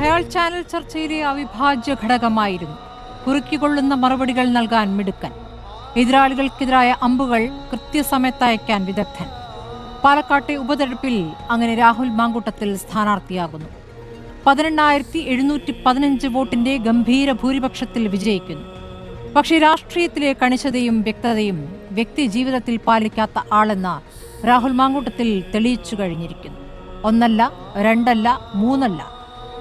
അയാൾ ചാനൽ ചർച്ചയിലെ അവിഭാജ്യ ഘടകമായിരുന്നു. കുറുക്കിക്കൊള്ളുന്ന മറുപടികൾ നൽകാൻ മിടുക്കൻ, എതിരാളികൾക്കെതിരായ അമ്പുകൾ കൃത്യസമയത്ത് അയക്കാൻ വിദഗ്ധൻ. പാലക്കാട്ടെ ഉപതെരഞ്ഞെടുപ്പിൽ അങ്ങനെ രാഹുൽ മാങ്കൂട്ടത്തിൽ സ്ഥാനാർത്ഥിയാകുന്നു. 18,715 വോട്ടിന്റെ ഗംഭീര ഭൂരിപക്ഷത്തിൽ വിജയിക്കുന്നു. പക്ഷേ രാഷ്ട്രീയത്തിലെ കണിശതയും വ്യക്തതയും വ്യക്തി ജീവിതത്തിൽ പാലിക്കാത്ത ആളെന്ന രാഹുൽ മാങ്കൂട്ടത്തിൽ തെളിയിച്ചു കഴിഞ്ഞിരിക്കുന്നു. ഒന്നല്ല, രണ്ടല്ല, മൂന്നല്ല.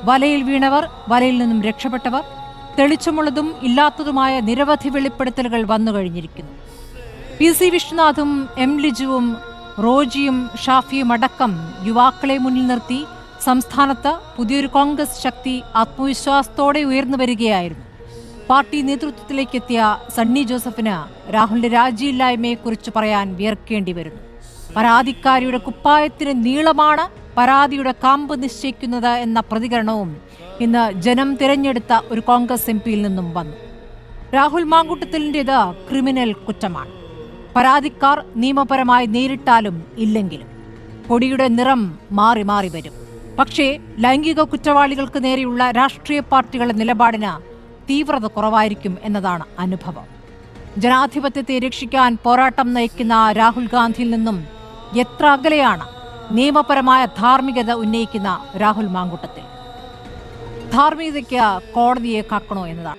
വലയിൽ വീണവർ, വലയിൽ നിന്നും രക്ഷപ്പെട്ടവർ, തെളിച്ചമുള്ളതും ഇല്ലാത്തതുമായ നിരവധി വെളിപ്പെടുത്തലുകൾ വന്നു കഴിഞ്ഞിരിക്കുന്നു. PC വിശ്വനാഥും M ലിജുവും റോജിയും ഷാഫിയും അടക്കം യുവാക്കളെ മുന്നിൽ നിർത്തി സംസ്ഥാനത്ത് പുതിയൊരു കോൺഗ്രസ് ശക്തി ആത്മവിശ്വാസത്തോടെ ഉയർന്നു വരികയായിരുന്നു. പാർട്ടി നേതൃത്വത്തിലേക്കെത്തിയ സണ്ണി ജോസഫിന് രാഹുലിന്റെ രാജിയില്ലായ്മയെക്കുറിച്ച് പറയാൻ വിയർക്കേണ്ടി വരുന്നു. പരാതിക്കാരിയുടെ കുപ്പായത്തിന് നീളമാണ് പരാതിയുടെ കാമ്പ് നിശ്ചയിക്കുന്നത് എന്ന പ്രതികരണവും ഇന്ന് ജനം തിരഞ്ഞെടുത്ത ഒരു കോൺഗ്രസ് MP-യിൽ നിന്നും വന്നു. രാഹുൽ മാങ്കൂട്ടത്തിലിൻ്റേത് ക്രിമിനൽ കുറ്റമാണ്. പരാതിക്കാർ നിയമപരമായി നേരിട്ടാലും ഇല്ലെങ്കിലും കൊടിയുടെ നിറം മാറി മാറി വരും. പക്ഷേ ലൈംഗിക കുറ്റവാളികൾക്ക് നേരെയുള്ള രാഷ്ട്രീയ പാർട്ടികളുടെ നിലപാടിന് തീവ്രത കുറവായിരിക്കും എന്നതാണ് അനുഭവം. ജനാധിപത്യത്തെ രക്ഷിക്കാൻ പോരാട്ടം നയിക്കുന്ന രാഹുൽ ഗാന്ധിയിൽ നിന്നും എത്ര അകലെയാണ് നിയമപരമായ ധാർമ്മികത ഉന്നയിക്കുന്ന രാഹുൽ മാങ്കൂട്ടത്തിൽ? ധാർമ്മികതയ്ക്ക് കോടതിയെ കാക്കണോ എന്നതാണ്.